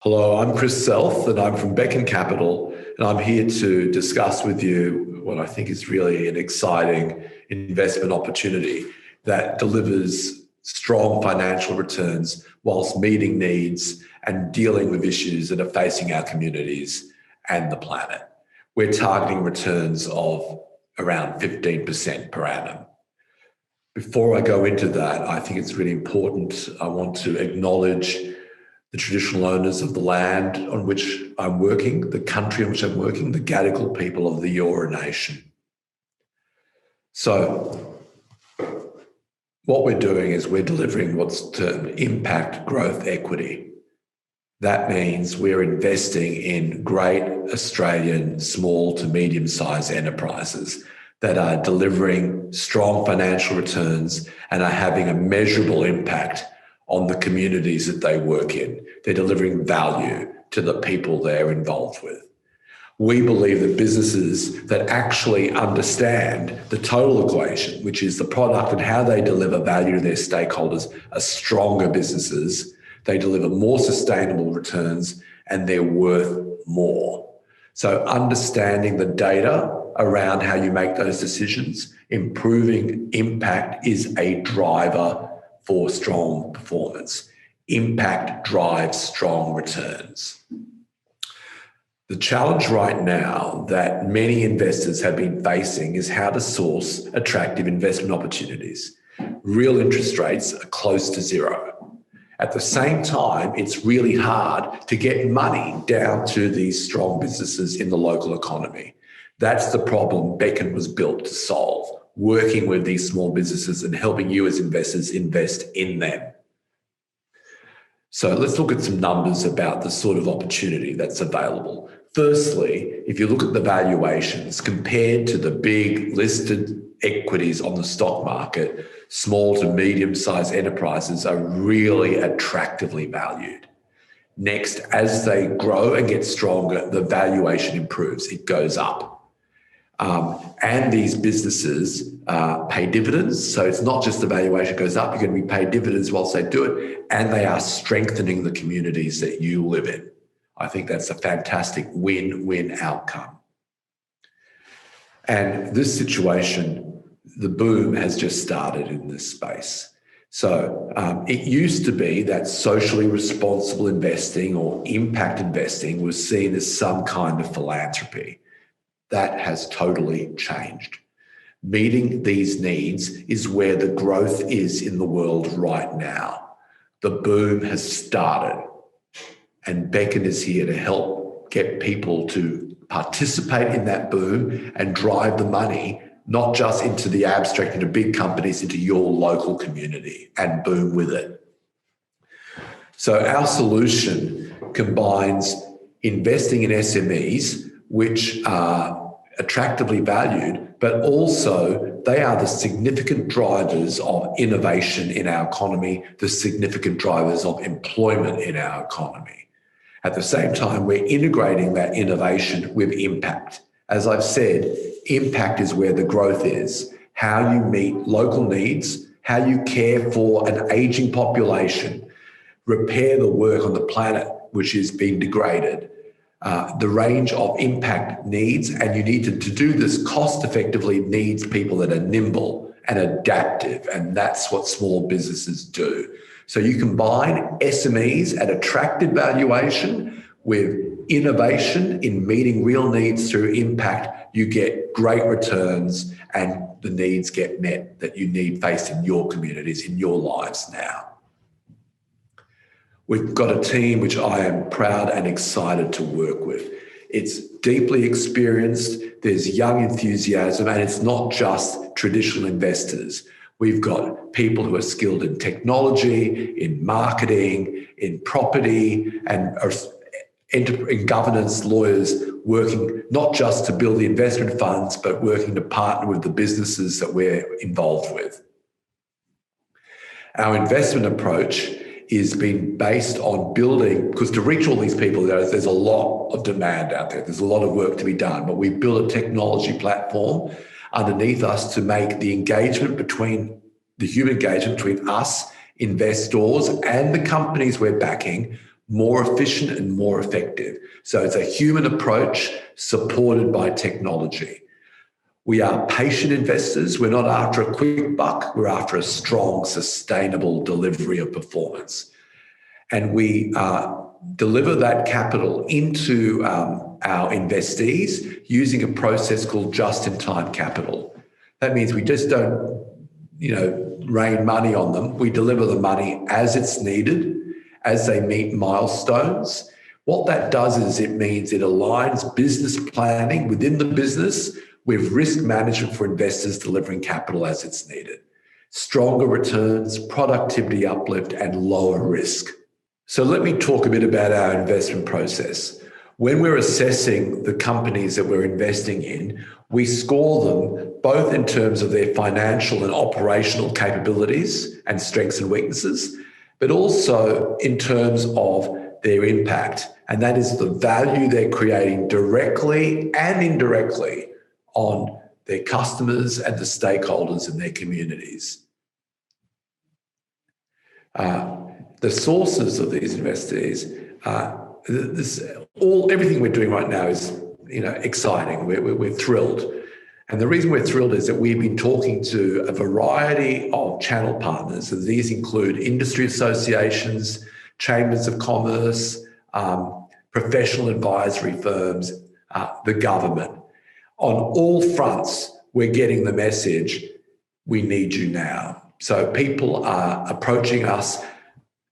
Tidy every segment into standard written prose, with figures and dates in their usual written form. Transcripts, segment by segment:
Hello, I'm Chris Self, and I'm from Beckon Capital, and I'm here to discuss with you what I think is really an exciting investment opportunity that delivers strong financial returns whilst meeting needs and dealing with issues that are facing our communities and the planet. We're targeting returns of around 15% per annum. Before I go into that, I think it's really important. I want to acknowledge the traditional owners of the land on which I'm working, the country on which I'm working, the Gadigal people of the Eora Nation. So what we're doing is we're delivering what's termed impact growth equity. That means we're investing in great Australian small to medium-sized enterprises that are delivering strong financial returns and are having a measurable impact on the communities that they work in. They're delivering value to the people they're involved with. We believe that businesses that actually understand the total equation, which is the product and how they deliver value to their stakeholders, are stronger businesses. They deliver more sustainable returns and they're worth more. So understanding the data around how you make those decisions, improving impact is a driver for strong performance. Impact drives strong returns. The challenge right now that many investors have been facing is how to source attractive investment opportunities. Real interest rates are close to zero. At the same time, it's really hard to get money down to these strong businesses in the local economy. That's the problem Beckon was built to solve, working with these small businesses and helping you as investors invest in them. So let's look at some numbers about the sort of opportunity that's available. Firstly, if you look at the valuations compared to the big listed equities on the stock market, small to medium-sized enterprises are really attractively valued. Next, as they grow and get stronger, the valuation improves, it goes up. And these businesses pay dividends. So it's not just the valuation goes up, you're going to be paid dividends whilst they do it, and they are strengthening the communities that you live in. I think that's a fantastic win-win outcome. And this situation, the boom has just started in this space. So it used to be that socially responsible investing or impact investing was seen as some kind of philanthropy. That has totally changed. Meeting these needs is where the growth is in the world right now. The boom has started, and Beckon is here to help get people to participate in that boom and drive the money, not just into the abstract, into big companies, into your local community and boom with it. So our solution combines investing in SMEs, which are attractively valued, but also they are the significant drivers of innovation in our economy, the significant drivers of employment in our economy. At the same time, we're integrating that innovation with impact. As I've said, impact is where the growth is, how you meet local needs, how you care for an aging population, repair the work on the planet which is being degraded, the range of impact needs, and you need to do this cost effectively needs people that are nimble and adaptive, and that's what small businesses do. So you combine SMEs at attractive valuation with innovation in meeting real needs through impact, you get great returns and the needs get met that you need faced in your communities, in your lives now. We've got a team which I am proud and excited to work with. It's deeply experienced, there's young enthusiasm, and it's not just traditional investors. We've got people who are skilled in technology, in marketing, in property, and in governance, lawyers working not just to build the investment funds, but working to partner with the businesses that we're involved with. Our investment approach is being based on building, because to reach all these people, there's a lot of demand out there. There's a lot of work to be done, but we built a technology platform underneath us to make the engagement between, the human engagement between us, investors, and the companies we're backing more efficient and more effective. So it's a human approach supported by technology. We are patient investors. We're not after a quick buck. We're after a strong, sustainable delivery of performance. And we deliver that capital into our investees using a process called just-in-time capital. That means we just don't, rain money on them. We deliver the money as it's needed, as they meet milestones. What that does is it means it aligns business planning within the business with risk management for investors delivering capital as it's needed. Stronger returns, productivity uplift, and lower risk. So let me talk a bit about our investment process. When we're assessing the companies that we're investing in, we score them both in terms of their financial and operational capabilities and strengths and weaknesses, but also in terms of their impact. And that is the value they're creating directly and indirectly on their customers and the stakeholders in their communities. The sources of these investees, everything we're doing right now is, exciting. We're thrilled. And the reason we're thrilled is that we've been talking to a variety of channel partners, and these include industry associations, chambers of commerce, professional advisory firms, the government. On all fronts, we're getting the message, we need you now. So people are approaching us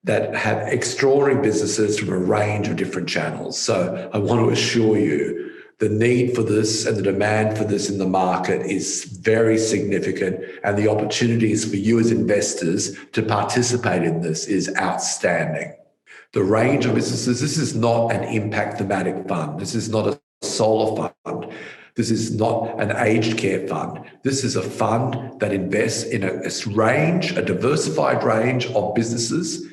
that have extraordinary businesses from a range of different channels. So I want to assure you, the need for this and the demand for this in the market is very significant, and the opportunities for you as investors to participate in this is outstanding. The range of businesses, this is not an impact thematic fund. This is not a solar fund. This is not an aged care fund. This is a fund that invests in a diversified range of businesses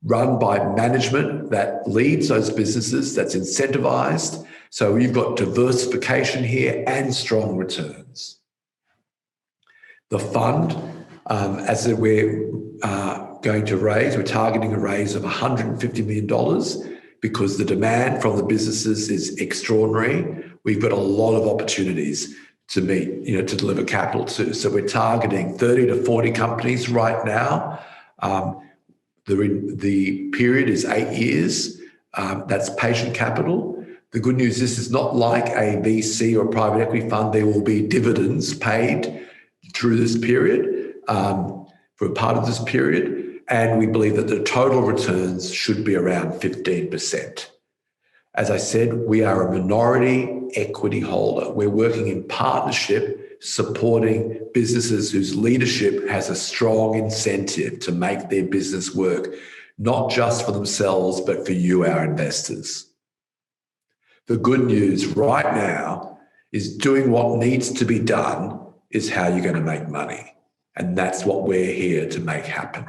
run by management that leads those businesses, that's incentivized. So you've got diversification here and strong returns. The fund, as we're going to raise, we're targeting a raise of $150 million because the demand from the businesses is extraordinary. We've got a lot of opportunities to meet, to deliver capital to. So we're targeting 30 to 40 companies right now. The period is 8 years. That's patient capital. The good news, this is not like a VC or private equity fund. There will be dividends paid through this period, for a part of this period. And we believe that the total returns should be around 15%. As I said, we are a minority equity holder. We're working in partnership, supporting businesses whose leadership has a strong incentive to make their business work, not just for themselves, but for you, our investors. The good news right now is doing what needs to be done is how you're going to make money. And that's what we're here to make happen.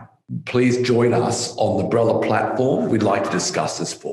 Please join us on the Brella platform. We'd like to discuss this for